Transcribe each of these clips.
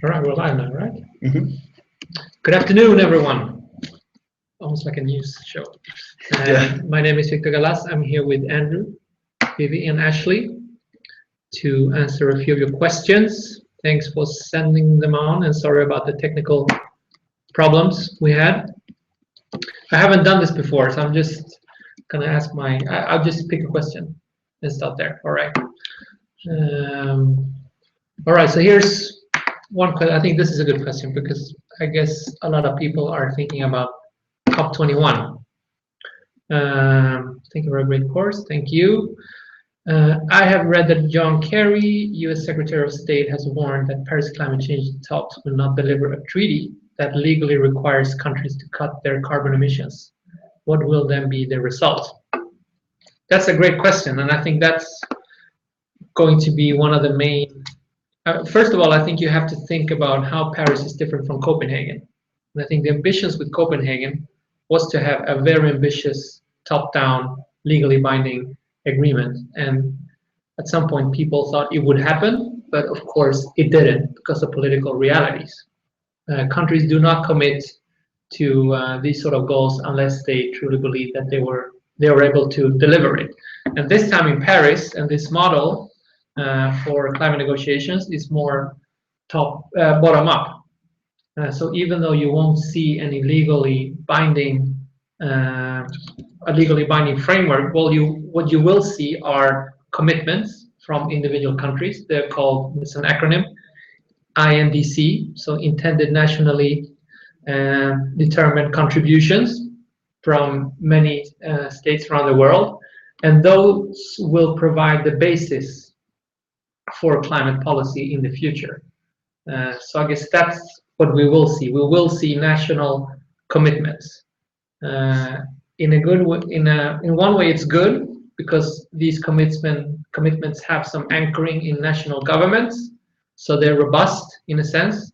All right, we're live now, right? Mm-hmm. Good afternoon, everyone. Almost like a news show. My name is Victor Galaz. I'm here with Andrew, Vivi, and Ashley to answer a few of your questions. Thanks for sending them on, and sorry about the technical problems we had. I haven't done this before, so I'm just gonna ask I'll just pick a question and start there. All right. All right, so here's one question. I think this is a good question because I guess a lot of people are thinking about COP21. Thank you for a great course. Thank you. I have read that John Kerry, U.S. Secretary of State, has warned that Paris climate change talks will not deliver a treaty that legally requires countries to cut their carbon emissions. What will then be the result? That's a great question, and I think that's going to be one of the main. First of all, I think you have to think about how Paris is different from Copenhagen. And I think the ambitions with Copenhagen was to have a very ambitious top-down, legally binding agreement. And at some point, people thought it would happen, but of course it didn't because of political realities. Countries do not commit to these sort of goals unless they truly believe that they were able to deliver it. And this time in Paris, and this model for climate negotiations is more bottom up. So even though you won't see any legally binding framework, what you will see are commitments from individual countries. They're called, it's an acronym, INDC, so intended nationally determined contributions from many states around the world, and those will provide the basis for climate policy in the future. So I guess that's what we will see. We will see national commitments. In a good way, in one way, it's good because these commitments have some anchoring in national governments, so they're robust in a sense.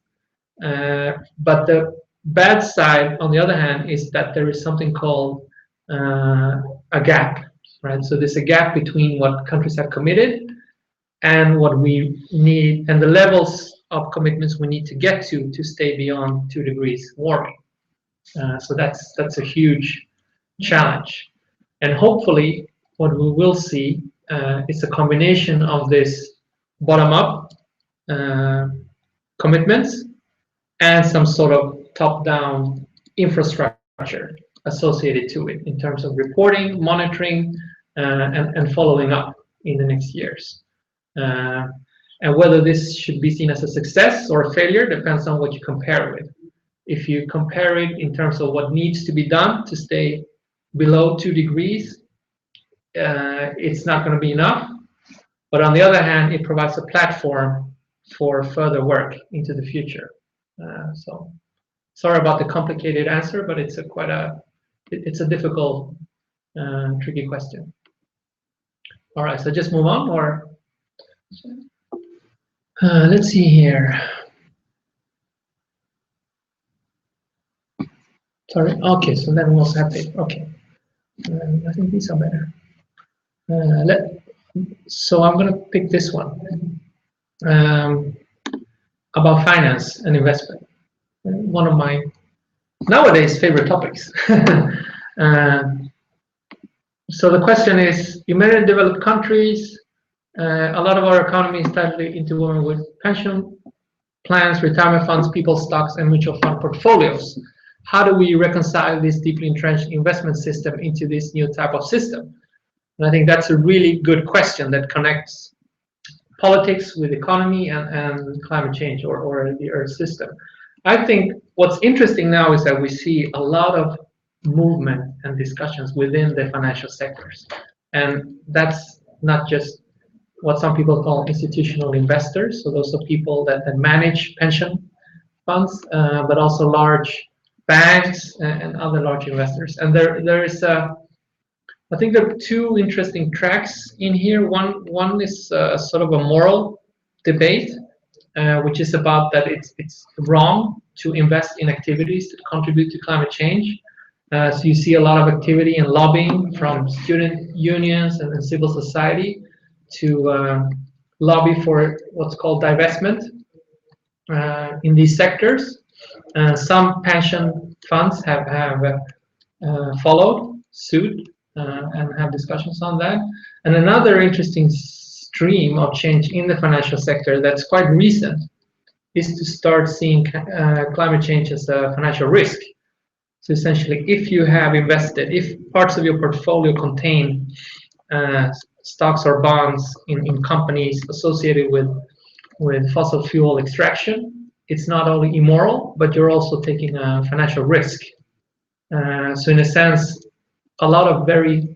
But the bad side, on the other hand, is that there is something called a gap, right? So there's a gap between what countries have committed and what we need, and the levels of commitments we need to get to stay beyond 2 degrees warming. So that's a huge challenge. And hopefully what we will see is a combination of this bottom-up commitments and some sort of top-down infrastructure associated to it in terms of reporting, monitoring, and following up in the next years. And whether this should be seen as a success or a failure depends on what you compare it with. If you compare it in terms of what needs to be done to stay below 2 degrees, it's not going to be enough. But on the other hand, it provides a platform for further work into the future. So sorry about the complicated answer, but it's a difficult, tricky question. All right, so just move on, or let's see here. Sorry. Okay, so then we'll have it. Okay, I think these are better. So I'm going to pick this one about finance and investment. One of my nowadays favorite topics. So the question is: in many developed countries, a lot of our economy is tightly interwoven with pension plans, retirement funds, people's stocks, and mutual fund portfolios. How do we reconcile this deeply entrenched investment system into this new type of system? And I think that's a really good question that connects politics with economy and climate change or the Earth system. I think what's interesting now is that we see a lot of movement and discussions within the financial sectors. And that's not just what some people call institutional investors, so those are people that manage pension funds, but also large banks and other large investors. And there is I think there are 2 interesting tracks in here. One is sort of a moral debate, which is about that it's wrong to invest in activities that contribute to climate change. So you see a lot of activity and lobbying from student unions and civil society to lobby for what's called divestment in these sectors. Some pension funds have followed suit and have discussions on that. And another interesting stream of change in the financial sector that's quite recent is to start seeing climate change as a financial risk. So essentially, if you have invested, if parts of your portfolio contain stocks or bonds in companies associated with fossil fuel extraction, it's not only immoral, but you're also taking a financial risk. So in a sense, a lot of very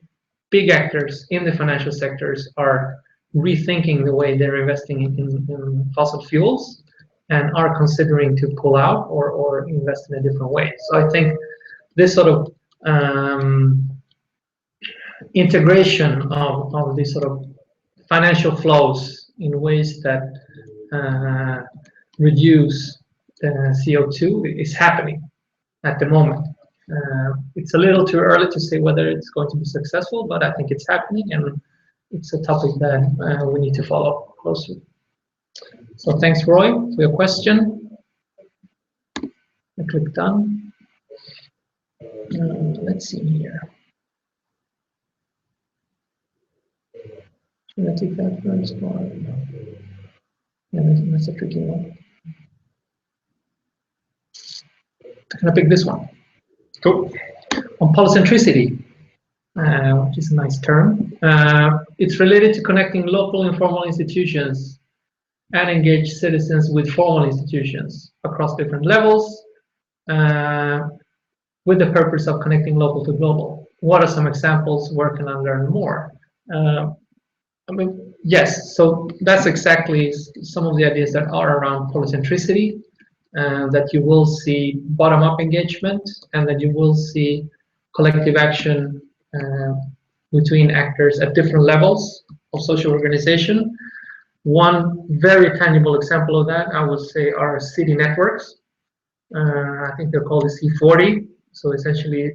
big actors in the financial sectors are rethinking the way they're investing in fossil fuels and are considering to pull out or invest in a different way. So I think this sort of integration of these sort of financial flows in ways that reduce CO2 is happening at the moment. It's a little too early to say whether it's going to be successful, but I think it's happening, and it's a topic that we need to follow closely. So thanks, Roy, for your question. I click done. Let's see here. Should I take that first one? Yeah, that's a tricky one. I'm gonna pick this one. Cool. On polycentricity, which is a nice term. It's related to connecting local informal institutions and engage citizens with formal institutions across different levels with the purpose of connecting local to global. What are some examples? Where can I learn more? I mean, yes, so that's exactly some of the ideas that are around polycentricity, that you will see bottom-up engagement and that you will see collective action between actors at different levels of social organization. One very tangible example of that, I would say, are city networks. I think they're called the C40. So essentially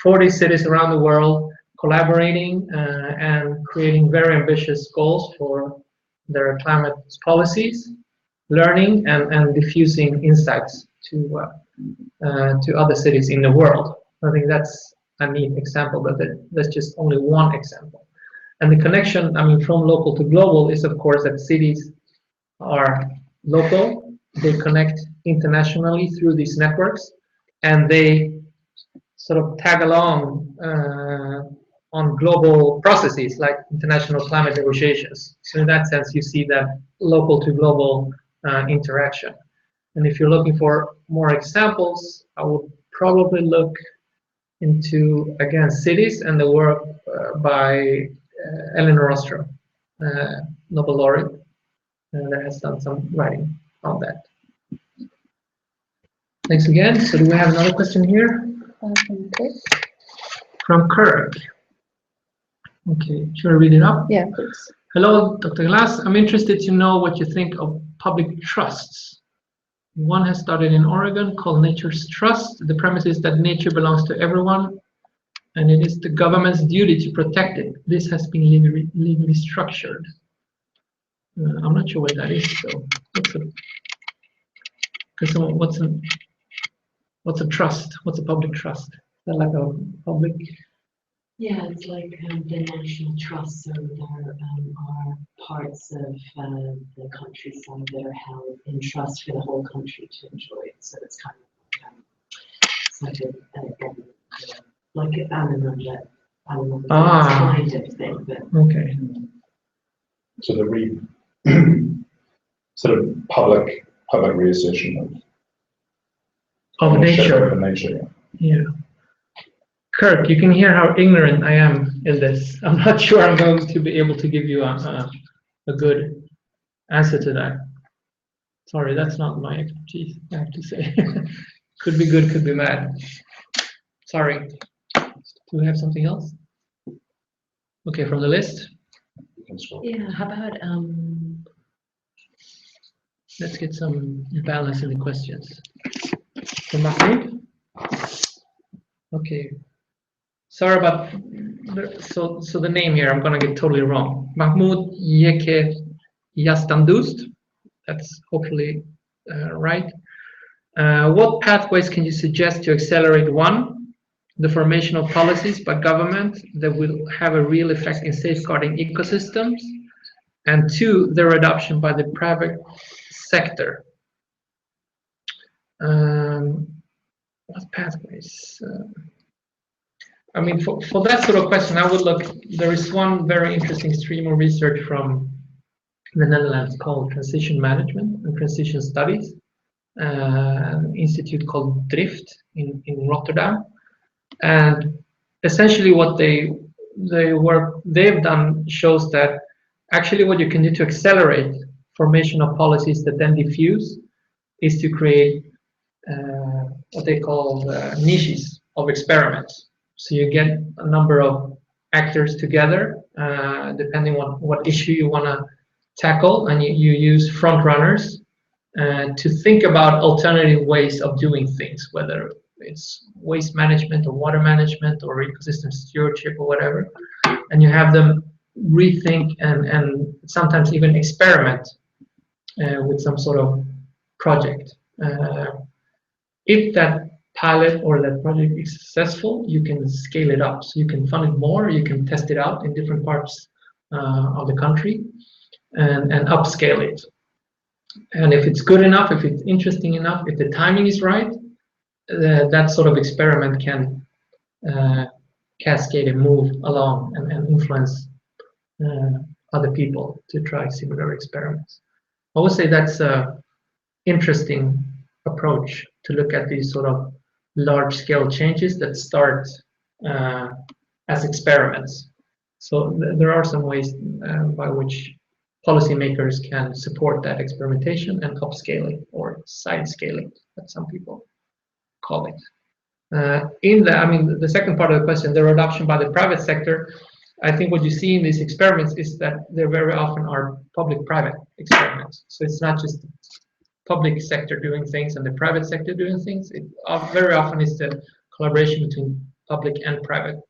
40 cities around the world collaborating and creating very ambitious goals for their climate policies, learning and diffusing insights to other cities in the world. I think that's a neat example, but that's just only one example. And the connection, I mean, from local to global is, of course, that cities are local, they connect internationally through these networks, and they sort of tag along on global processes like international climate negotiations. So in that sense, you see that local to global interaction. And if you're looking for more examples, I would probably look into, again, cities and the work by Elinor Ostrom, Nobel laureate, that has done some writing on that. Thanks again. So do we have another question here? From Kirk. Okay, should I read it up? Yeah, please. Hello, Dr. Galaz. I'm interested to know what you think of public trusts. One has started in Oregon called Nature's Trust. The premise is that nature belongs to everyone, and it is the government's duty to protect it. This has been legally structured. I'm not sure what that is, though. What's a trust? What's a public trust? Is that like a public? Yeah, it's like the national trusts, so there are parts of the countryside that are held in trust for the whole country to enjoy. So it's kind of like an animal kind of thing. But okay. So the sort of public reassertion of nature. Yeah. Kirk, you can hear how ignorant I am in this. I'm not sure I'm going to be able to give you a good answer to that. Sorry, that's not my expertise, I have to say. Could be good, could be bad. Sorry. Do we have something else? Okay, from the list? yeah, how about Let's get some balance in the questions. From Mahmoud? Okay. Sorry about so the name here, I'm gonna get totally wrong. Mahmoud Yeke Yastandust. That's hopefully right? What pathways can you suggest to accelerate, one, the formation of policies by government that will have a real effect in safeguarding ecosystems, and two, their adoption by the private sector? What pathways? I mean, for that sort of question, I would look. There is one very interesting stream of research from the Netherlands called Transition Management and Transition Studies, an institute called Drift in Rotterdam, and essentially what they've done shows that actually what you can do to accelerate formation of policies that then diffuse is to create what they call niches of experiments. So you get a number of actors together, depending on what issue you want to tackle, and you use front runners to think about alternative ways of doing things, whether it's waste management or water management or ecosystem stewardship or whatever, and you have them rethink and sometimes even experiment with some sort of project. If that pilot or that project is successful, you can scale it up. So you can fund it more, you can test it out in different parts of the country and upscale it. And if it's good enough, if it's interesting enough, if the timing is right, that sort of experiment can cascade and move along and influence other people to try similar experiments. I would say that's an interesting approach to look at these sort of large-scale changes that start as experiments. So there are some ways by which policymakers can support that experimentation and upscaling or side scaling, that some people call it. The second part of the question, their adoption by the private sector, I think what you see in these experiments is that there very often are public-private experiments. So it's not just the public sector doing things and the private sector doing things. It very often is the collaboration between public and private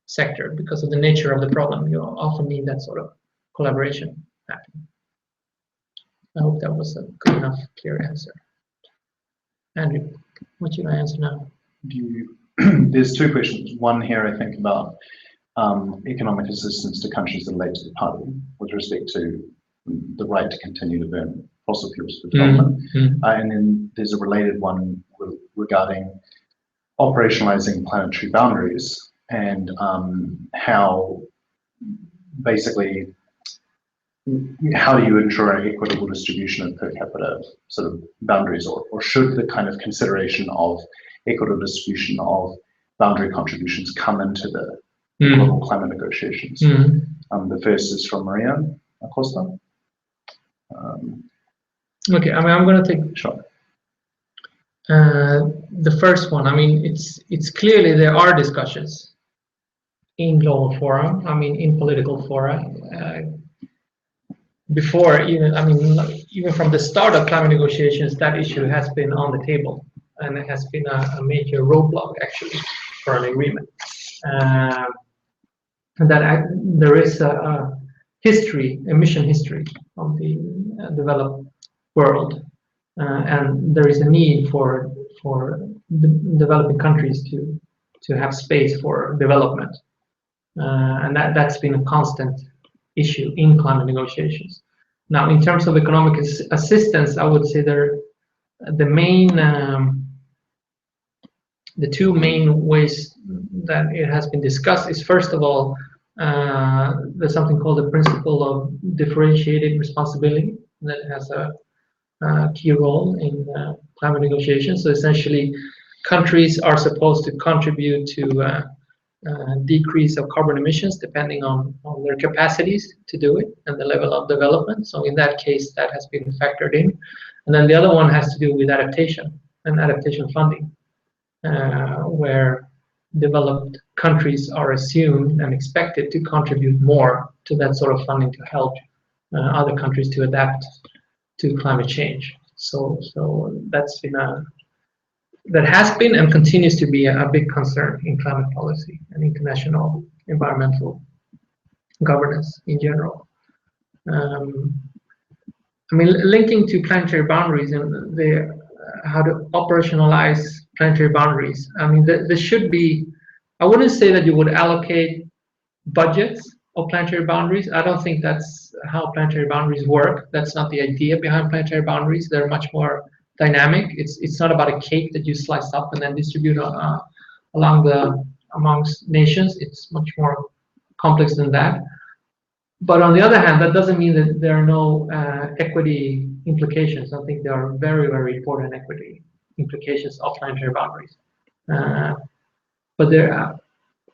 sector because of the nature of the problem. You often need that sort of collaboration happening. I hope that was a good enough, clear answer. Andrew, what should I answer now? There's two questions. One here, I think, about economic assistance to countries that relate to the party with respect to the right to continue to burn fossil fuels for development. And then there's a related one regarding operationalizing planetary boundaries and how basically how do you ensure an equitable distribution of per capita sort of boundaries, or should the kind of consideration of equitable distribution of boundary contributions come into the global climate negotiations? The first is from Maria Acosta. Okay, I'm going to take sure. The first one. It's clearly there are discussions in global fora, in political fora. Before even from the start of climate negotiations, that issue has been on the table, and it has been a major roadblock actually for an agreement. There is a emission history of the developed world, and there is a need for the developing countries to have space for development, and that's been a constant issue in climate negotiations. Now, in terms of economic assistance, I would say the two main ways that it has been discussed is, first of all, there's something called the principle of differentiated responsibility that has a key role in climate negotiations. So essentially, countries are supposed to contribute to decrease of carbon emissions depending on their capacities to do it and the level of development. So in that case, that has been factored in. And then the other one has to do with adaptation and adaptation funding, where developed countries are assumed and expected to contribute more to that sort of funding to help other countries to adapt to climate change. So that's been that has been and continues to be a big concern in climate policy and international environmental governance in general. I mean, linking to planetary boundaries and how to operationalize planetary boundaries. I mean, there should be, I wouldn't say that you would allocate budgets of planetary boundaries. I don't think that's how planetary boundaries work. That's not the idea behind planetary boundaries. They're much more dynamic. It's not about a cake that you slice up and then distribute amongst nations. It's much more complex than that. But on the other hand, that doesn't mean that there are no equity implications. I think there are very, very important equity implications of planetary boundaries. But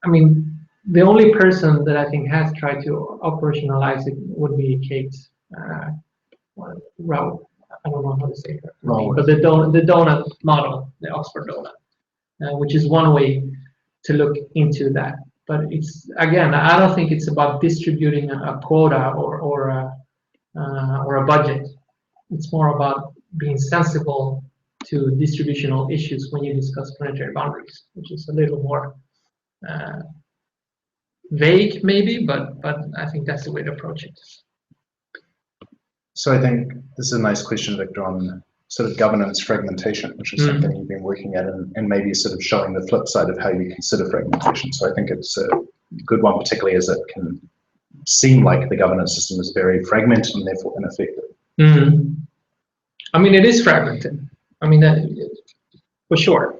I mean, the only person that I think has tried to operationalize it would be Kate's Raoult. I don't know how to say her name, but the donut model, the Oxford donut, which is one way to look into that. But it's, again, I don't think it's about distributing a quota or a budget. It's more about being sensible to distributional issues when you discuss planetary boundaries, which is a little more vague, maybe, but I think that's the way to approach it. So I think this is a nice question, Victor, on sort of governance fragmentation, which is something you've been working at, and maybe sort of showing the flip side of how you consider fragmentation. So I think it's a good one, particularly as it can seem like the governance system is very fragmented and therefore ineffective. I mean, it is fragmented. I mean, for sure.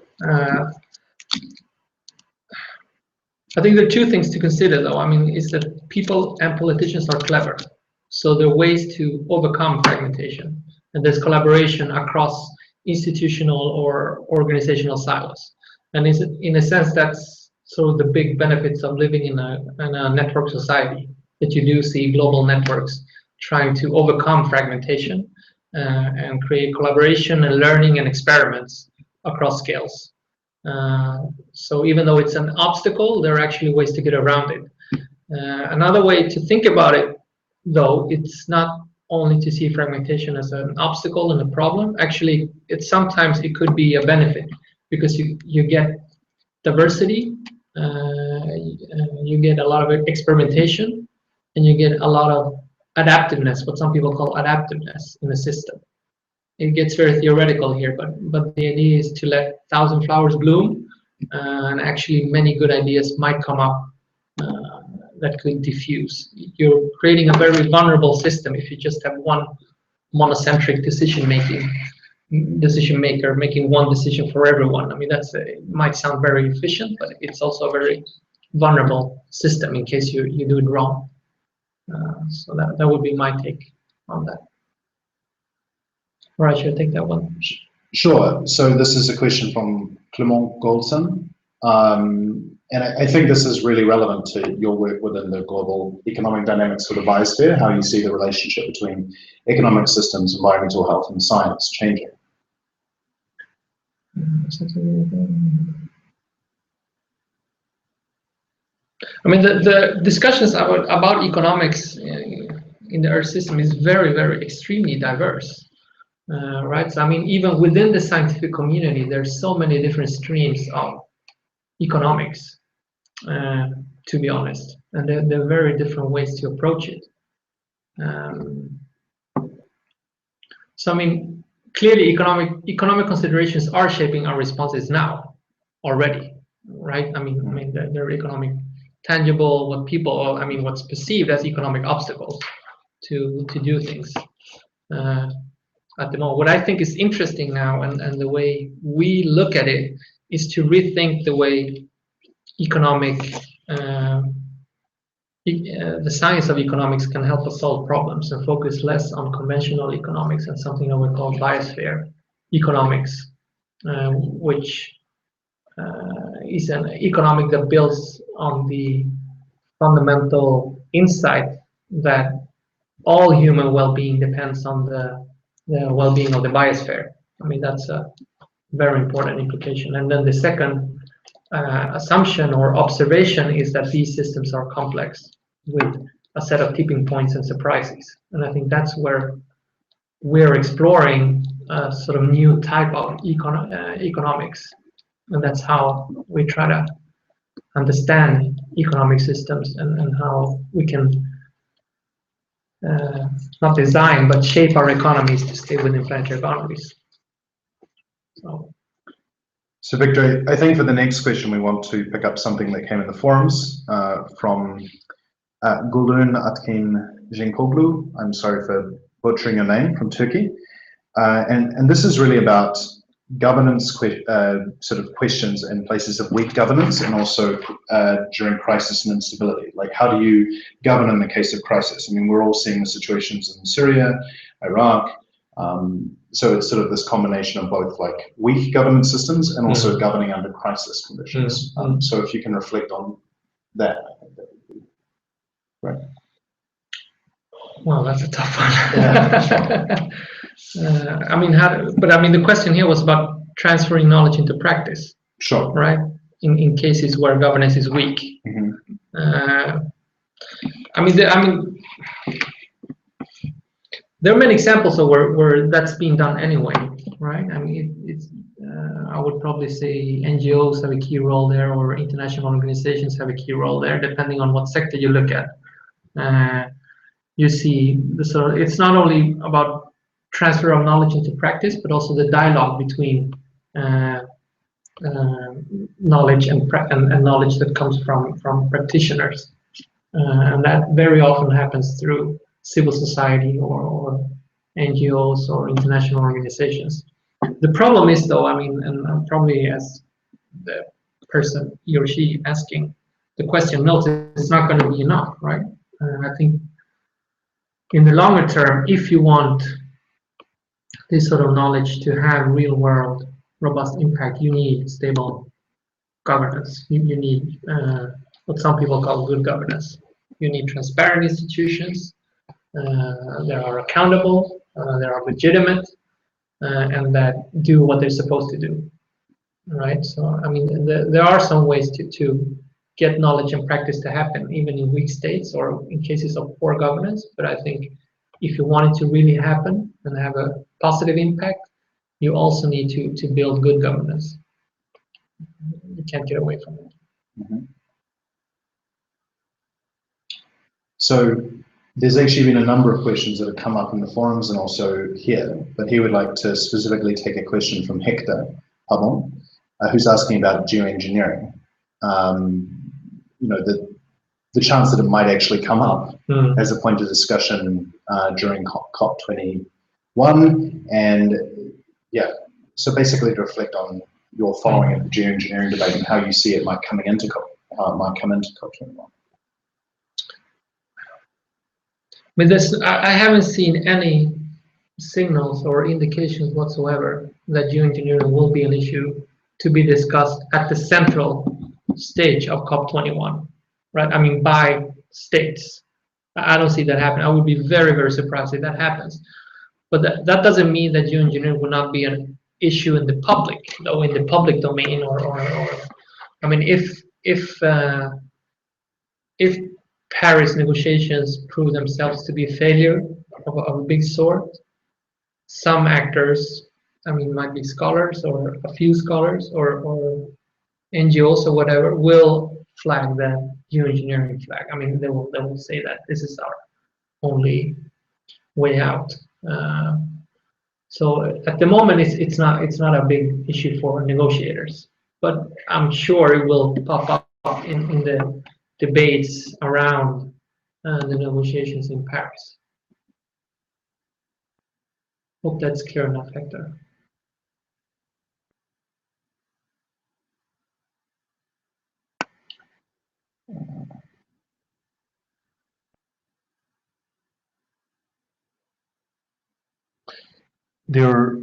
I think there are two things to consider, though. I mean, is that people and politicians are clever. So there are ways to overcome fragmentation. And there's collaboration across institutional or organizational silos. And in a sense, that's sort of the big benefits of living in a network society, that you do see global networks trying to overcome fragmentation and create collaboration and learning and experiments across scales. So even though it's an obstacle, there are actually ways to get around it. Another way to think about it, though, it's not only to see fragmentation as an obstacle and a problem. Actually, sometimes it could be a benefit, because you get diversity, you get a lot of experimentation, and you get a lot of adaptiveness, what some people call adaptiveness in the system. It gets very theoretical here, but the idea is to let 1,000 flowers bloom, and actually many good ideas might come up that could diffuse. You're creating a very vulnerable system if you just have one monocentric decision maker making one decision for everyone. I mean, it might sound very efficient, but it's also a very vulnerable system in case you do it wrong. So that would be my take on that. All right, should I take that one? Sure. So this is a question from Clement Goldson. And I think this is really relevant to your work within the global economic dynamics for the biosphere, how you see the relationship between economic systems, environmental health, and science changing. I mean, the discussions about economics in the Earth system is very, very extremely diverse, right? So I mean, even within the scientific community, there's so many different streams of economics, to be honest, and there are very different ways to approach it. So I mean, clearly economic considerations are shaping our responses now already, right? I mean they're economic, tangible, what's perceived as economic obstacles to do things at the moment. What I think is interesting now, and the way we look at it, is to rethink the way the science of economics can help us solve problems, and focus less on conventional economics and something that we call biosphere economics, which is an economic that builds on the fundamental insight that all human well-being depends on the well-being of the biosphere. I mean, that's a very important implication. And then the second assumption or observation is that these systems are complex, with a set of tipping points and surprises. And I think that's where we're exploring a sort of new type of economics. And that's how we try to understand economic systems, and how we can not design, but shape our economies to stay within planetary boundaries. So Victor, I think for the next question, we want to pick up something that came in the forums from Gulun Atkin Jinkoglu. I'm sorry for butchering your name, from Turkey. And this is really about governance sort of questions in places of weak governance, and also during crisis and instability. Like, how do you govern in the case of crisis? I mean, we're all seeing the situations in Syria, Iraq. So it's sort of this combination of both like weak governance systems and also governing under crisis conditions. So if you can reflect on that, I think that would be great. Well, that's a tough one. Yeah. I mean, the question here was about transferring knowledge into practice. Sure. Right? In cases where governance is weak. There are many examples of where that's being done anyway, right? I mean, I would probably say NGOs have a key role there, or international organizations have a key role there, depending on what sector you look at. You see, it's not only about transfer of knowledge into practice, but also the dialogue between knowledge and knowledge that comes from practitioners, and that very often happens through civil society or NGOs or international organizations. The problem is, though, I mean, and probably as the person, he or she asking the question notes, it's not going to be enough, right? I think in the longer term, if you want this sort of knowledge to have real world robust impact, you need stable governance. You need what some people call good governance. You need transparent institutions. That are accountable, that are legitimate, and that do what they're supposed to do. Right? So, I mean, there are some ways to get knowledge and practice to happen, even in weak states or in cases of poor governance. But I think if you want it to really happen and have a positive impact, you also need to build good governance. You can't get away from it. So there's actually been a number of questions that have come up in the forums and also here, but he would like to specifically take a question from Hector Pabon, who's asking about geoengineering. You know, the chance that it might actually come up as a point of discussion during COP21, and yeah, so basically to reflect on your following of the geoengineering debate and how you see it might come into COP21. I haven't seen any signals or indications whatsoever that geoengineering will be an issue to be discussed at the central stage of COP21, right? I mean, by states. I don't see that happen. I would be very, very surprised if that happens. But that doesn't mean that geoengineering will not be an issue in the public, though, in the public domain, or I mean, if Paris negotiations prove themselves to be a failure of a big sort, some actors, I mean, might be scholars or a few scholars or NGOs or whatever, will flag the geoengineering flag. I mean, they will say that this is our only way out. So at the moment, it's not a big issue for negotiators, but I'm sure it will pop up in the debates around the negotiations in Paris. Hope that's clear enough, Hector. There are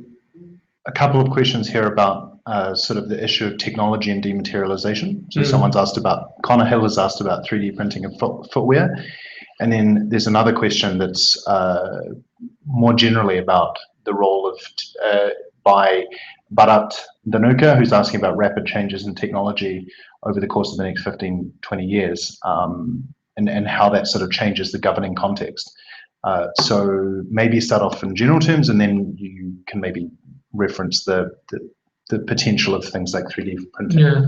a couple of questions here about sort of the issue of technology and dematerialization. So someone's asked about, Connor Hill has asked about 3D printing of footwear. And then there's another question that's more generally about the role of, by Bharat Dhanuka, who's asking about rapid changes in technology over the course of the next 15, 20 years, and how that sort of changes the governing context. So maybe start off in general terms, and then you can maybe reference the potential of things like 3D printing. Yeah,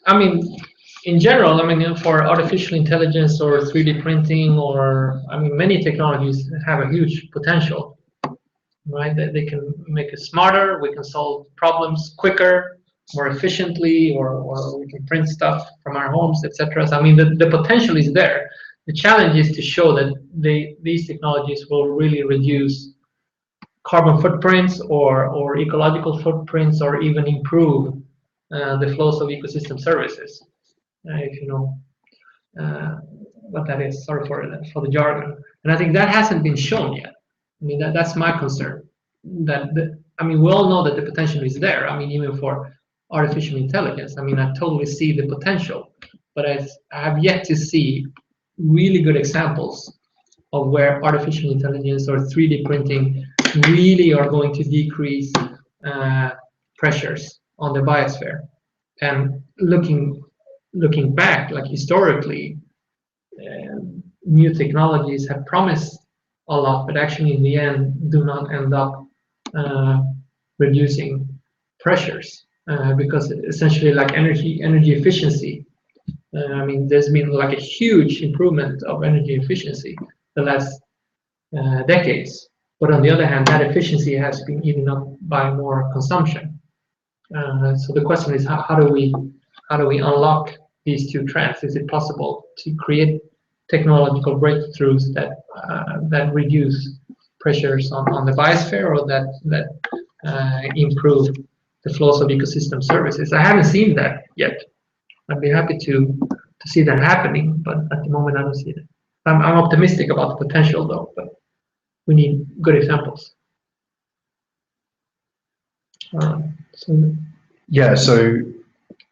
I mean, in general, I mean, for artificial intelligence or 3D printing, or I mean, many technologies have a huge potential, right? That they can make us smarter, we can solve problems quicker, more efficiently, or we can print stuff from our homes, etc. So I mean, the potential is there. The challenge is to show that these technologies will really reduce carbon footprints or ecological footprints, or even improve the flows of ecosystem services. If you know what that is, sorry for the jargon. And I think that hasn't been shown yet. I mean, that's my concern. I mean, we all know that the potential is there. I mean, even for artificial intelligence, I mean, I totally see the potential, but I have yet to see really good examples of where artificial intelligence or 3D printing really are going to decrease pressures on the biosphere. And looking back, like historically, new technologies have promised a lot, but actually in the end do not end up reducing pressures, because essentially, like energy efficiency, I mean, there's been like a huge improvement of energy efficiency the last decades, but on the other hand, that efficiency has been eaten up by more consumption. So the question is, how do we unlock these two trends? Is it possible to create technological breakthroughs that reduce pressures on the biosphere, or that improve the flows of ecosystem services? I haven't seen that yet. I'd be happy to see that happening, but at the moment I don't see it. I'm optimistic about the potential though, but we need good examples. Yeah, so,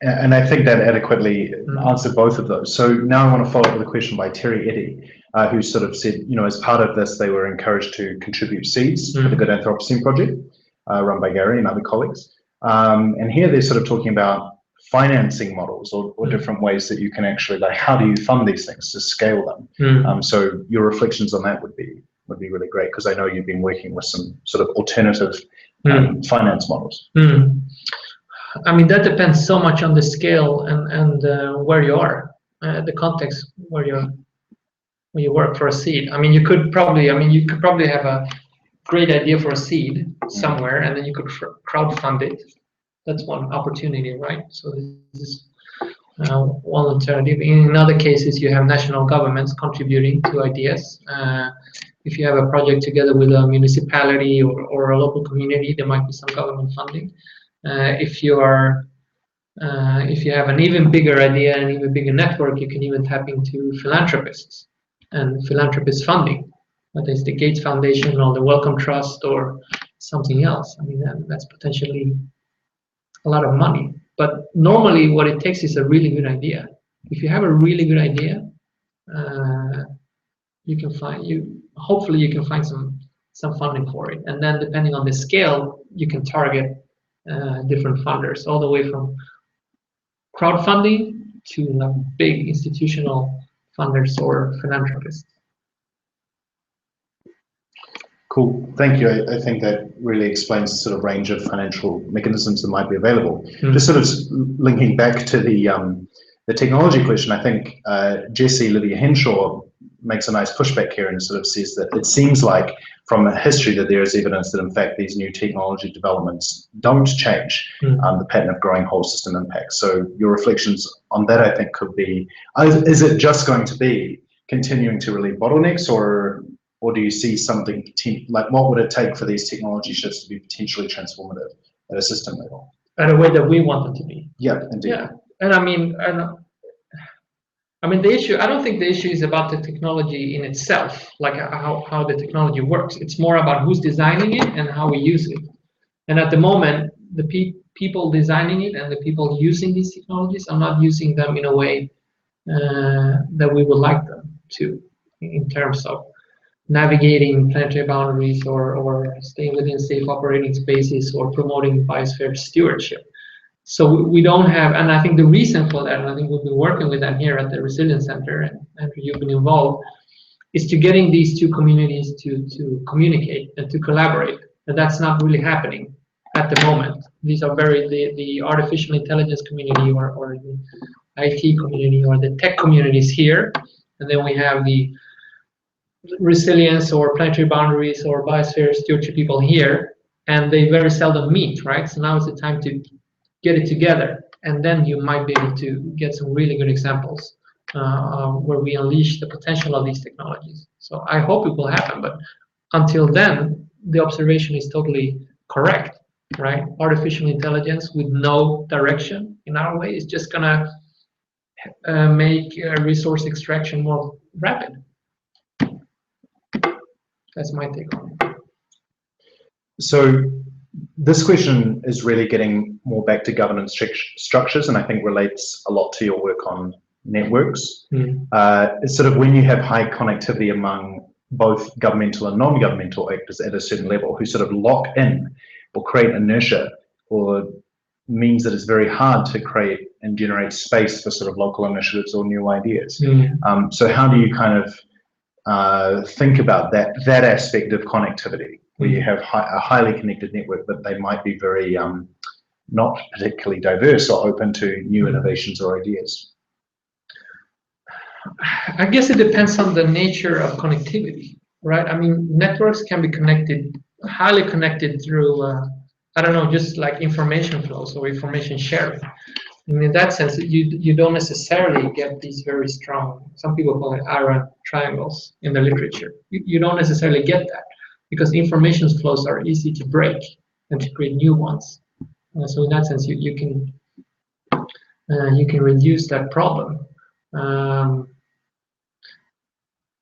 and I think that adequately answered both of those. So now I want to follow up with a question by Terry Eddy, who sort of said, you know, as part of this, they were encouraged to contribute seeds for the Good Anthropocene project, run by Gary and other colleagues. And here they're sort of talking about financing models or different ways that you can actually, like, how do you fund these things to scale them? So your reflections on that would be really great, because I know you've been working with some sort of alternative finance models. I mean, that depends so much on the scale and where you are, the context where you work for a seed. I mean, you could probably have a great idea for a seed somewhere, and then you could crowdfund it. That's one opportunity, right? So this is one alternative. In other cases, you have national governments contributing to ideas. If you have a project together with a municipality or a local community, there might be some government funding. If you have an even bigger idea and even bigger network, you can even tap into philanthropists and philanthropist funding, whether it's the Gates Foundation or the Wellcome Trust or something else. I mean, that's potentially a lot of money. But normally, what it takes is a really good idea. If you have a really good idea, hopefully you can find some funding for it, and then depending on the scale, you can target different funders, all the way from crowdfunding to big institutional funders or philanthropists. Cool, thank you. I think that really explains the sort of range of financial mechanisms that might be available. Just sort of linking back to the technology question, I think Jessie Lydia Henshaw makes a nice pushback here and sort of says that it seems like from a history that there is evidence that in fact these new technology developments don't change the pattern of growing whole system impacts. So your reflections on that, I think, could be, is it just going to be continuing to relieve bottlenecks, or do you see something, like what would it take for these technology shifts to be potentially transformative at a system level? At a way that we want them to be. Yeah, indeed. Yeah, and I mean the issue, I don't think the issue is about the technology in itself, like how the technology works. It's more about who's designing it and how we use it. And at the moment, the people designing it and the people using these technologies are not using them in a way that we would like them to, in terms of navigating planetary boundaries or staying within safe operating spaces or promoting biosphere stewardship. So we don't have, and I think the reason for that, and I think we've been working with that here at the Resilience Center, and Andrew, you've been involved, is to getting these two communities to communicate and to collaborate. And that's not really happening at the moment. These are the artificial intelligence community or IT community or the tech communities here, and then we have the resilience or planetary boundaries or biosphere stewardship people here, and they very seldom meet, right? So now is the time to get it together, and then you might be able to get some really good examples where we unleash the potential of these technologies. So I hope it will happen, but until then, the observation is totally correct, right? Artificial intelligence with no direction in our way is just gonna make resource extraction more rapid. That's my take on it. So this question is really getting more back to governance structures, and I think relates a lot to your work on networks. It's sort of when you have high connectivity among both governmental and non-governmental actors at a certain level who sort of lock in or create inertia, or means that it's very hard to create and generate space for sort of local initiatives or new ideas. So how do you kind of think about that aspect of connectivity, where you have a highly connected network, but they might be very not particularly diverse or open to new innovations or ideas? I guess it depends on the nature of connectivity, right? I mean, networks can be connected, highly connected through, I don't know, just like information flows or information sharing. And in that sense, you don't necessarily get these very strong, some people call it iron triangles in the literature. You don't necessarily get that because information flows are easy to break and to create new ones. So in that sense, you can reduce that problem.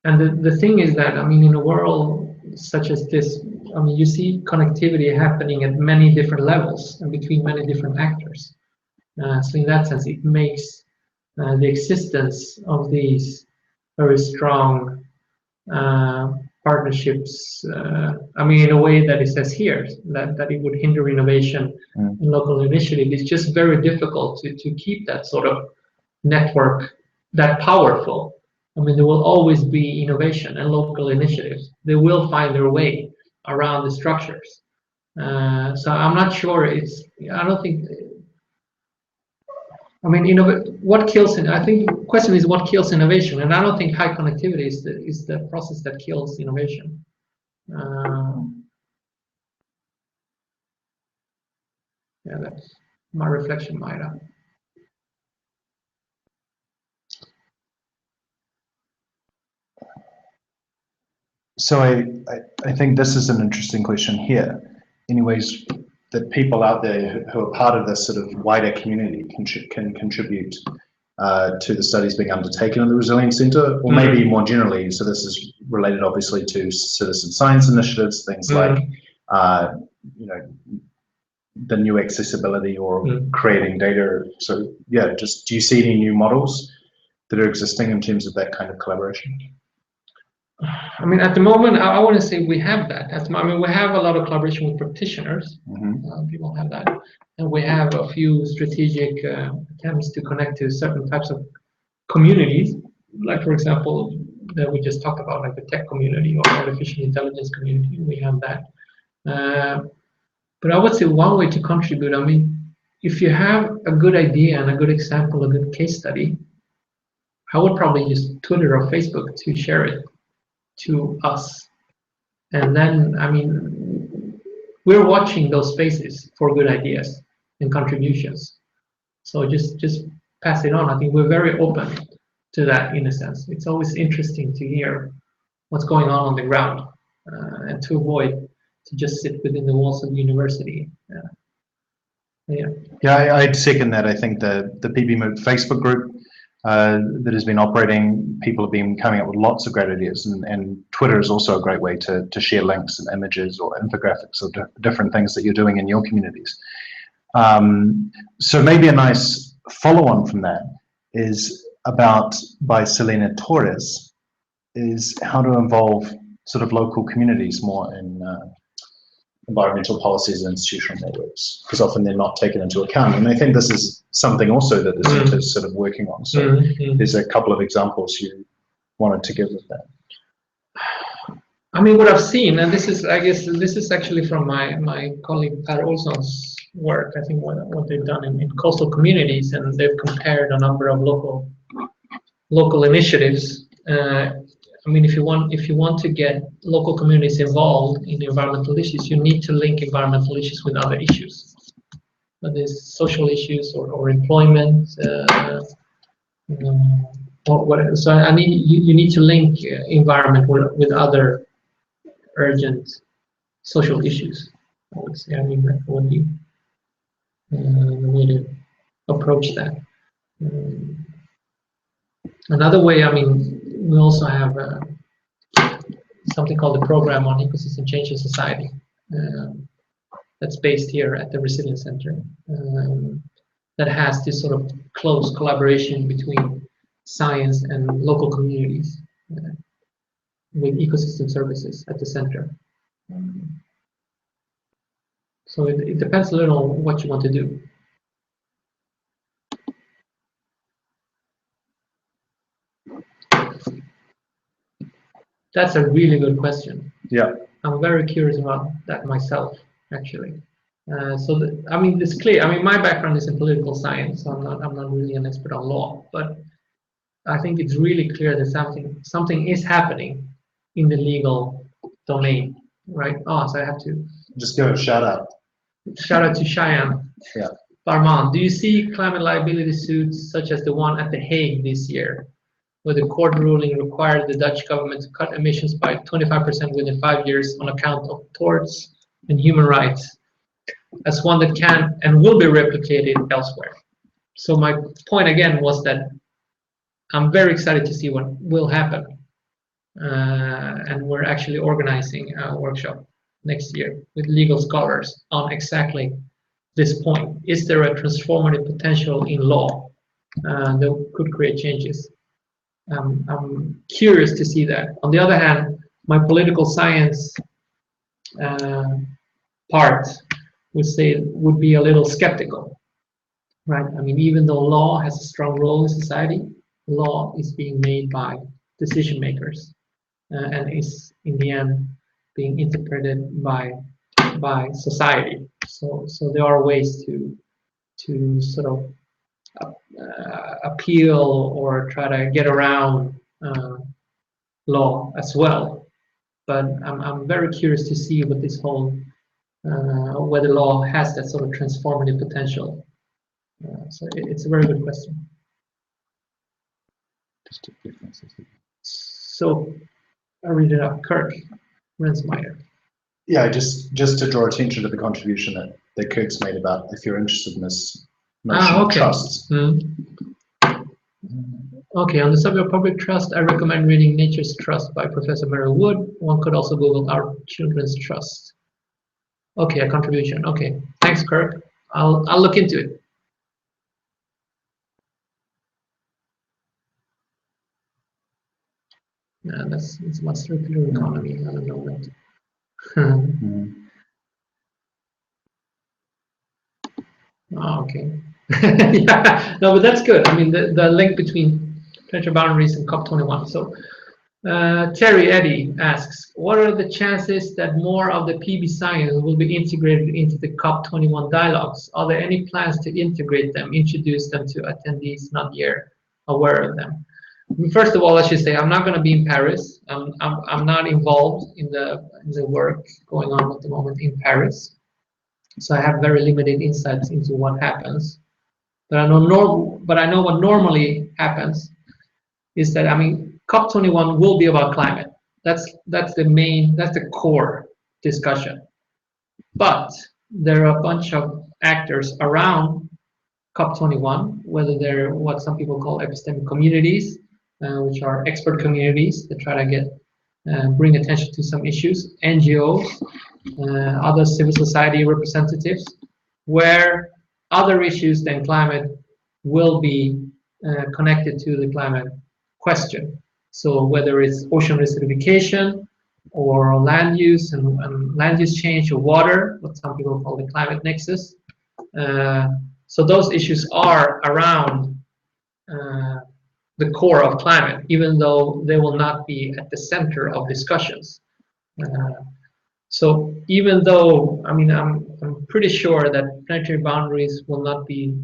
And the thing is that, I mean, in a world such as this, I mean, you see connectivity happening at many different levels and between many different actors. So in that sense, it makes the existence of these very strong partnerships, I mean, in a way that it says here, that it would hinder innovation in local initiative. It's just very difficult to keep that sort of network that powerful. I mean, there will always be innovation and local initiatives. They will find their way around the structures. So I'm not sure I don't think, I mean, what kills it? I think the question is what kills innovation, and I don't think high connectivity is the process that kills innovation. Yeah, that's my reflection, Mayra. So I think this is an interesting question here. Anyways, that people out there who are part of this sort of wider community can contribute to the studies being undertaken in the Resilience Centre, or maybe more generally. So this is related obviously to citizen science initiatives, things like you know, the new accessibility or creating data. So yeah, just do you see any new models that are existing in terms of that kind of collaboration? I mean, at the moment, I want to say we have that. I mean, we have a lot of collaboration with practitioners. People have that, and we have a few strategic attempts to connect to certain types of communities, like, for example, that we just talked about, like the tech community or artificial intelligence community. We have that. But I would say one way to contribute, I mean, if you have a good idea and a good example, a good case study, I would probably use Twitter or Facebook to share it to us. And then, I mean, we're watching those spaces for good ideas and contributions. So just pass it on. I think we're very open to that in a sense. It's always interesting to hear what's going on the ground and to avoid to just sit within the walls of the university. Yeah, I'd second that. I think the PB Facebook group that has been operating, people have been coming up with lots of great ideas, and Twitter is also a great way to share links and images or infographics of different things that you're doing in your communities. So maybe a nice follow-on from that is by Selena Torres, is how to involve sort of local communities more in environmental policies and institutional networks, because often they're not taken into account. And I think this is something also that the centre is sort of working on. So there's a couple of examples you wanted to give of that. I mean, what I've seen, and this is, I guess, this is actually from my colleague Per Olsson's work. I think what they've done in coastal communities, and they've compared a number of local initiatives. I mean, if you want to get local communities involved in environmental issues, you need to link environmental issues with other issues, whether it's social issues or employment. Or whatever. So I mean, you need to link environment with other urgent social issues. I would say. I mean, that would be the way to approach that. Another way, I mean, we also have something called the Program on Ecosystem Change in Society. That's based here at the Resilience Center. That has this sort of close collaboration between science and local communities with ecosystem services at the center. So it depends a little on what you want to do. That's a really good question. Yeah. I'm very curious about that myself, actually. I mean, it's clear. I mean, my background is in political science, so I'm not really an expert on law, but I think it's really clear that something is happening in the legal domain, right? Oh, so I have to Just go shout out. Shout out to Cheyenne. Yeah. Barman, do you see climate liability suits such as the one at The Hague this year, where the court ruling required the Dutch government to cut emissions by 25% within 5 years on account of torts and human rights, as one that can and will be replicated elsewhere? So my point again was that I'm very excited to see what will happen. And we're actually organizing a workshop next year with legal scholars on exactly this point. Is there a transformative potential in law that could create changes? I'm curious to see that. On the other hand, my political science part would be a little skeptical, right? I mean, even though law has a strong role in society, law is being made by decision makers and is in the end being interpreted by society. So there are ways to sort of appeal or try to get around law as well. But I'm very curious to see what this whole whether law has that sort of transformative potential. So it's a very good question. So I'll read it up. Kirk Rensmeyer. Yeah, just to draw attention to the contribution that Kirk's made about if you're interested in this notion of trusts. Okay, on the subject of public trust, I recommend reading Nature's Trust by Professor Merrill Wood. One could also Google Our Children's Trust. Okay, a contribution. Okay, thanks, Kirk. I'll look into it. Yeah, it's about circular economy. I don't know that. Oh, okay. Yeah, no, but that's good. I mean, the link between planetary boundaries and COP21. So Terry Eddy asks, what are the chances that more of the PB science will be integrated into the COP21 dialogues? Are there any plans to integrate them, introduce them to attendees not yet aware of them? First of all, I should say I'm not going to be in Paris. I'm not involved in the work going on at the moment in Paris, so I have very limited insights into what happens. But I know what normally happens is that, I mean, COP21 will be about climate. That's the core discussion. But there are a bunch of actors around COP21, whether they're what some people call epistemic communities, which are expert communities that try to get bring attention to some issues, NGOs, other civil society representatives, where other issues than climate will be connected to the climate question. So whether it's ocean acidification or land use and land use change or water, what some people call the climate nexus. So those issues are around the core of climate, even though they will not be at the center of discussions. So even though, I mean, I'm pretty sure that planetary boundaries will not be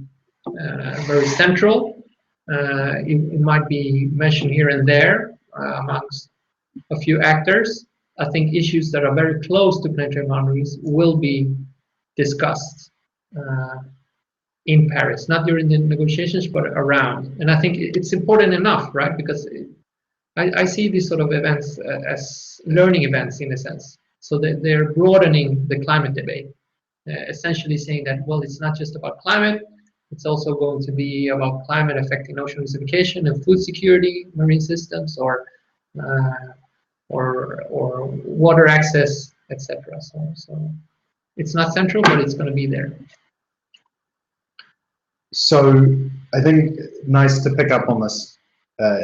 very central. It might be mentioned here and there amongst a few actors. I think issues that are very close to planetary boundaries will be discussed in Paris, not during the negotiations, but around. And I think it's important enough, right? Because I see these sort of events as learning events in a sense. So they're broadening the climate debate, essentially saying that, well, it's not just about climate, it's also going to be about climate affecting ocean acidification and food security, marine systems, or water access, etc. So it's not central, but it's going to be there. So I think nice to pick up on this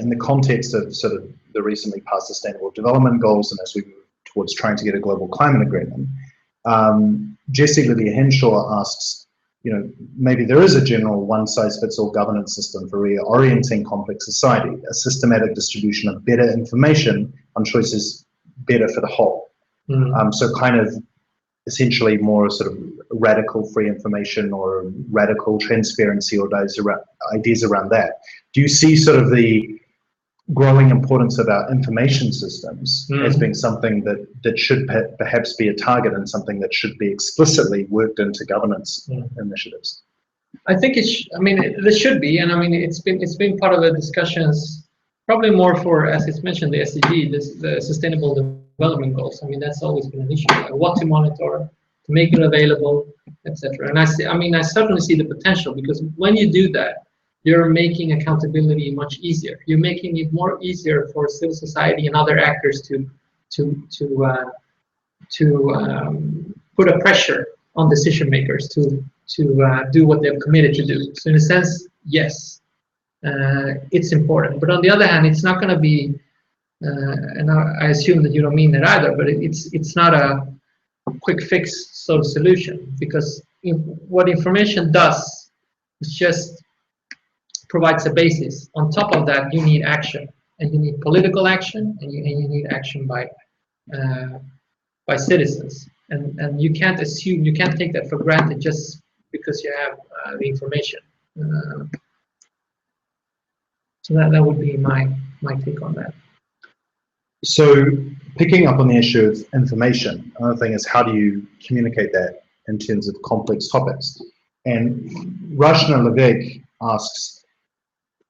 in the context of sort of the recently passed Sustainable Development Goals, and as we move towards trying to get a global climate agreement. Jessie Lydia Henshaw asks, you know, maybe there is a general one-size-fits-all governance system for reorienting complex society, a systematic distribution of better information on choices better for the whole. So kind of essentially more sort of radical free information or radical transparency or those ideas around that. Do you see sort of the growing importance of our information systems as being something that should perhaps be a target and something that should be explicitly worked into governance initiatives? I think I mean, there should be, and I mean, it's been part of the discussions, probably more for, as it's mentioned, the SDG, the Sustainable Development Goals. I mean, that's always been an issue, like what to monitor, to make it available, etc. And I certainly see the potential, because when you do that, you're making accountability much easier. You're making it more easier for civil society and other actors to put a pressure on decision makers to do what they've committed to do. So in a sense, yes, it's important. But on the other hand, it's not going to be, and I assume that you don't mean that either, but it's not a quick fix sort of solution, because what information does is just provides a basis. On top of that, you need action, and you need political action, and you need action by citizens. And you can't assume, you can't take that for granted just because you have the information. So that would be my take on that. So picking up on the issue of information, another thing is how do you communicate that in terms of complex topics? And Rashna Levig asks,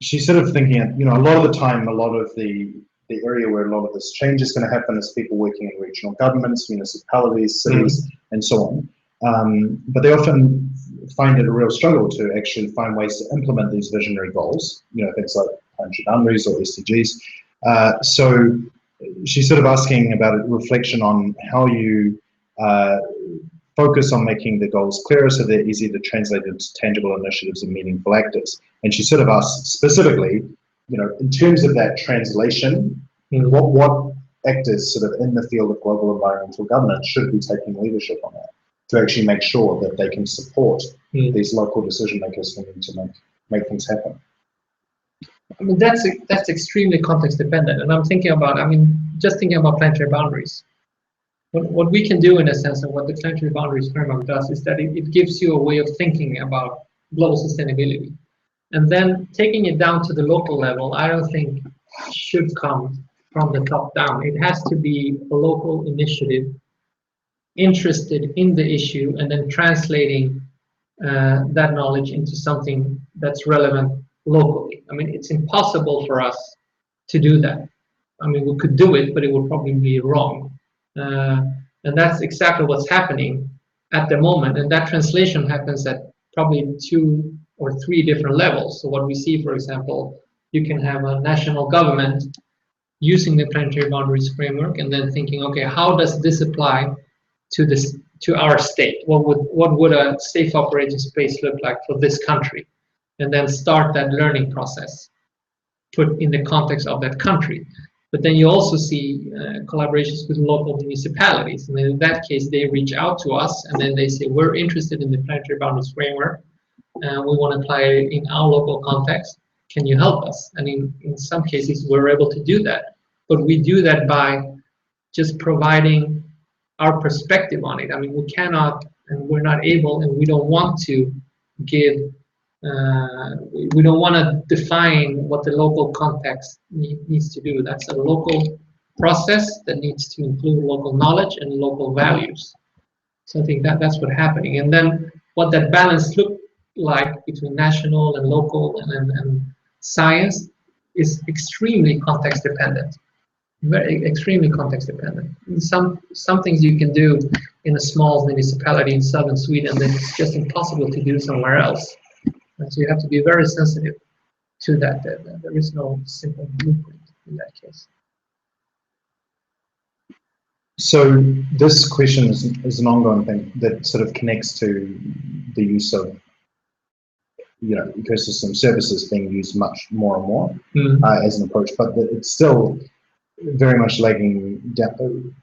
she's sort of thinking, you know, a lot of the time, a lot of the area where a lot of this change is going to happen is people working in regional governments, municipalities, cities, and so on. But they often find it a real struggle to actually find ways to implement these visionary goals, you know, things like planetary boundaries or SDGs. So she's sort of asking about a reflection on how you focus on making the goals clearer so they're easy to translate into tangible initiatives and meaningful actors. And she sort of asks specifically, you know, in terms of that translation, what actors sort of in the field of global environmental governance should be taking leadership on that to actually make sure that they can support these local decision makers who need to make things happen? I mean, that's extremely context dependent, and I'm thinking about, I mean, just thinking about planetary boundaries. What we can do, in a sense, and what the planetary boundaries framework does, is that it gives you a way of thinking about global sustainability. And then taking it down to the local level, I don't think should come from the top down. It has to be a local initiative interested in the issue and then translating that knowledge into something that's relevant locally. I mean, it's impossible for us to do that. I mean, we could do it, but it would probably be wrong. And that's exactly what's happening at the moment. And that translation happens at probably 2 or 3 different levels. So what we see, for example, you can have a national government using the planetary boundaries framework and then thinking, okay, how does this apply to our state? What would a safe operating space look like for this country? And then start that learning process, put in the context of that country. But then you also see collaborations with local municipalities. And in that case, they reach out to us and then they say, we're interested in the planetary boundaries framework. We want to apply it in our local context. Can you help us? And in some cases, we're able to do that. But we do that by just providing our perspective on it. I mean, we cannot, and we're not able, and we don't want to give, we don't want to define what the local context needs to do. That's a local process that needs to include local knowledge and local values. So I think that's what's happening. And then what that balance look like between national and local and science is extremely context dependent. Very extremely context dependent. Some things you can do in a small municipality in southern Sweden that it's just impossible to do somewhere else. And so you have to be very sensitive to that. There is no simple blueprint in that case. So this question is an ongoing thing that sort of connects to the use of, you know, ecosystem services being used much more and more as an approach, but it's still very much lagging down.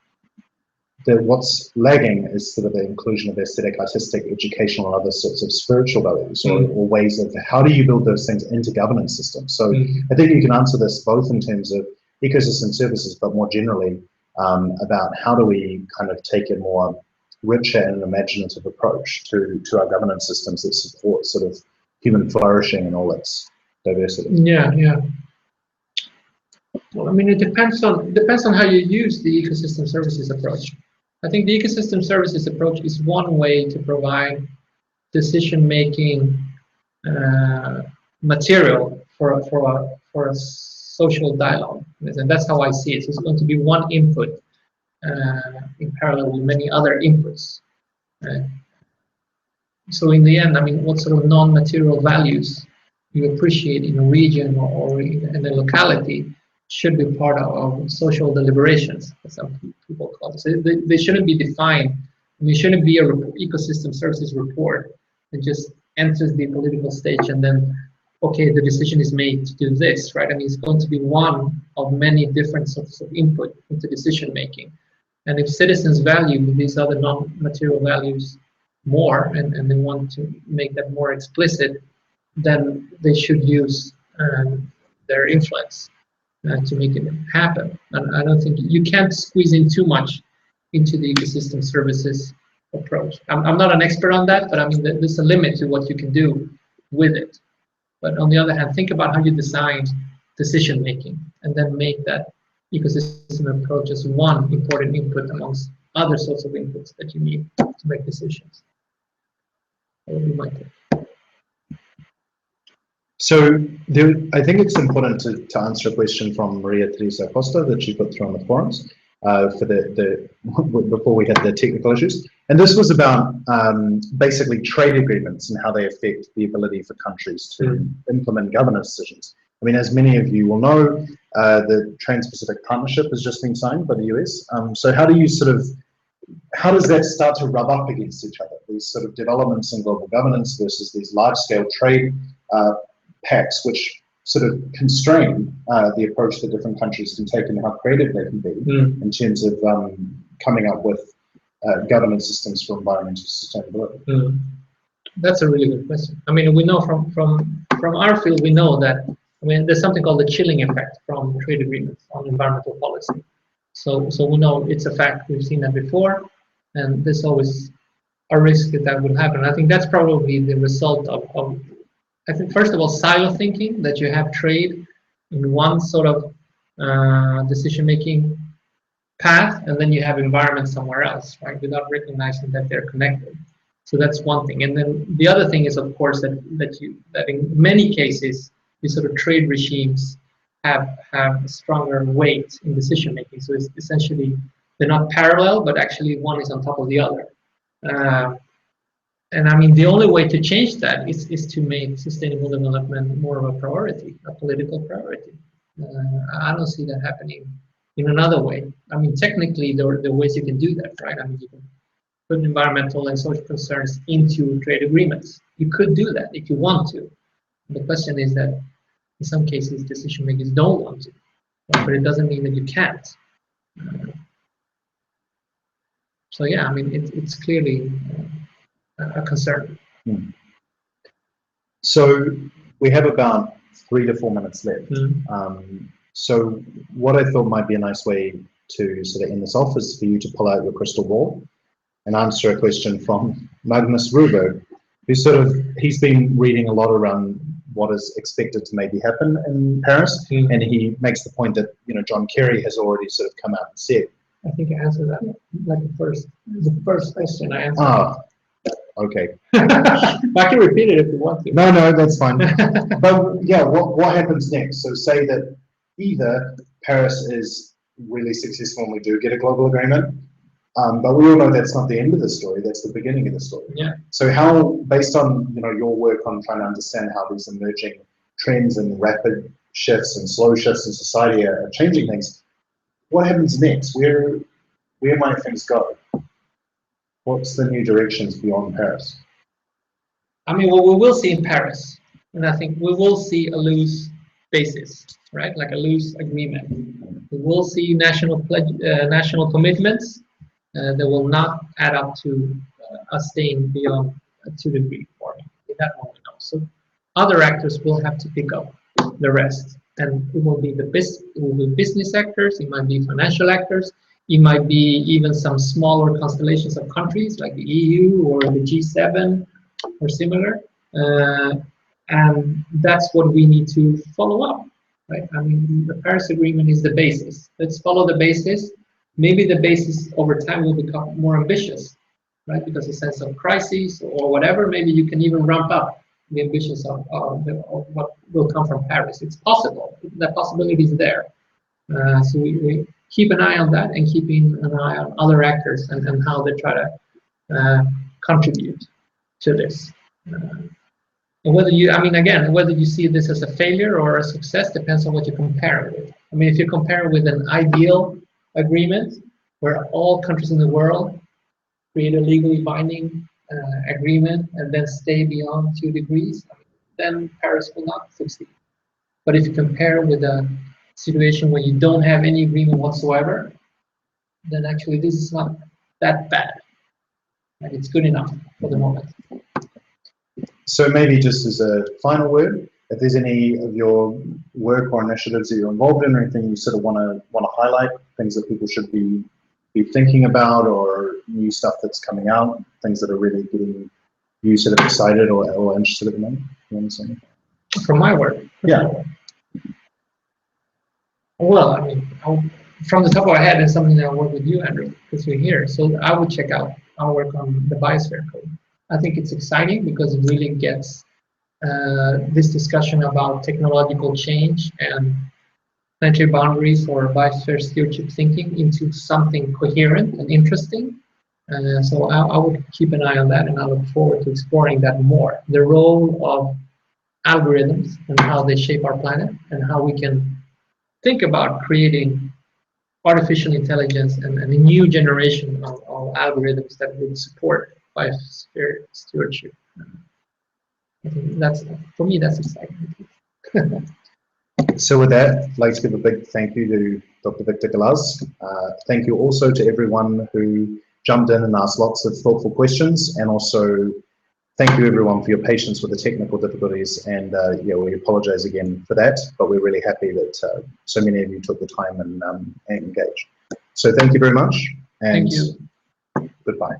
What's lagging is sort of the inclusion of aesthetic, artistic, educational, and other sorts of spiritual values, or ways of how do you build those things into governance systems. So I think you can answer this both in terms of ecosystem services, but more generally about how do we kind of take a more richer and imaginative approach to our governance systems that support sort of human flourishing and all its diversity. Yeah. Well, I mean, it depends on how you use the ecosystem services approach. I think the ecosystem services approach is one way to provide decision-making material for a social dialogue, and that's how I see it. So it's going to be one input in parallel with many other inputs. Right? So in the end, I mean, what sort of non-material values you appreciate in a region or in a locality should be part of social deliberations, as some people call it. So they shouldn't be defined. I mean, it shouldn't be an ecosystem services report that just enters the political stage and then, okay, the decision is made to do this, right? I mean, it's going to be one of many different sorts of input into decision making. And if citizens value these other non-material values more and they want to make that more explicit, then they should use their influence to make it happen. And I don't think you can't squeeze in too much into the ecosystem services approach. I'm not an expert on that, but I mean, there's a limit to what you can do with it. But on the other hand, think about how you design decision making and then make that ecosystem approach as one important input amongst other sorts of inputs that you need to make decisions. That would be my take. So I think it's important to answer a question from Maria Teresa Costa that she put through on the forums for before we had the technical issues. And this was about basically trade agreements and how they affect the ability for countries to implement governance decisions. I mean, as many of you will know, the Trans-Pacific Partnership has just been signed by the US. So how do you how does that start to rub up against each other? These sort of developments in global governance versus these large-scale trade pacts, which sort of constrain the approach that different countries can take and how creative they can be in terms of coming up with governance systems for environmental sustainability. That's a really good question. I mean, we know from our field, we know that, I mean, there's something called the chilling effect from trade agreements on environmental policy. So we know it's a fact. We've seen that before, and there's always a risk that will happen. I think that's probably the result of I think, first of all, silo thinking, that you have trade in one sort of decision-making path, and then you have environment somewhere else, right, without recognizing that they're connected. So that's one thing. And then the other thing is, of course, that in many cases, these sort of trade regimes have a stronger weight in decision-making. So it's essentially, they're not parallel, but actually one is on top of the other. And I mean, the only way to change that is to make sustainable development more of a priority, a political priority. I don't see that happening in another way. I mean, technically, there are ways you can do that, right? I mean, you can put environmental and social concerns into trade agreements. You could do that if you want to. The question is that in some cases, decision makers don't want to, but it doesn't mean that you can't. So yeah, I mean, it's clearly a concern. So we have about 3 to 4 minutes left. So what I thought might be a nice way to sort of end this off is for you to pull out your crystal ball and answer a question from Magnus Ruberg, who he's been reading a lot around what is expected to maybe happen in Paris, and he makes the point that, you know, John Kerry has already sort of come out and said. I think I answered that like the first question I answered. Ah, okay. I can repeat it if you want to. No, that's fine. But yeah, what happens next? So say that either Paris is really successful and we do get a global agreement, but we all know that's not the end of the story. That's the beginning of the story. Yeah. So how, based on, you know, your work on trying to understand how these emerging trends and rapid shifts and slow shifts in society are changing things, what happens next? Where might things go? What's the new directions beyond Paris? I mean, what we will see in Paris, and I think we will see a loose basis, right? Like a loose agreement. We will see national commitments that will not add up to us staying beyond a 2-degree warming. That one we know. So other actors will have to pick up the rest, and it will be business sectors. It might be financial actors. It might be even some smaller constellations of countries like the EU or the G7 or similar. And that's what we need to follow up, right? I mean, the Paris Agreement is the basis. Let's follow the basis. Maybe the basis over time will become more ambitious, right? Because a sense of crisis or whatever, maybe you can even ramp up the ambitions of what will come from Paris. It's possible. That possibility is there. So we keep an eye on that and keeping an eye on other actors and how they try to contribute to this. And whether you, I mean, again, whether you see this as a failure or a success depends on what you compare it with. I mean, if you compare it with an ideal agreement where all countries in the world create a legally binding agreement and then stay beyond 2 degrees, then Paris will not succeed. But if you compare with a situation where you don't have any agreement whatsoever, then actually this is not that bad. And it's good enough for the moment. So maybe just as a final word, if there's any of your work or initiatives that you're involved in or anything you sort of want to highlight, things that people should be thinking about, or new stuff that's coming out, things that are really getting you sort of excited or interested at the moment, you want to say? From my work? Yeah. Well, I mean, from the top of my head, it's something that I work with you, Andrew, because you're here. So I would check out our work on the Biosphere code. I think it's exciting because it really gets this discussion about technological change and planetary boundaries or biosphere stewardship thinking into something coherent and interesting. So I would keep an eye on that, and I look forward to exploring that more. The role of algorithms and how they shape our planet, and how we can think about creating artificial intelligence and a new generation of algorithms that would support biosphere stewardship. I think that's, for me, that's exciting. So with that, I'd like to give a big thank you to Dr. Victor Galaz. Thank you also to everyone who jumped in and asked lots of thoughtful questions, and also thank you everyone for your patience with the technical difficulties, and yeah, we apologize again for that, but we're really happy that so many of you took the time and engaged. So thank you very much, and thank you. Goodbye.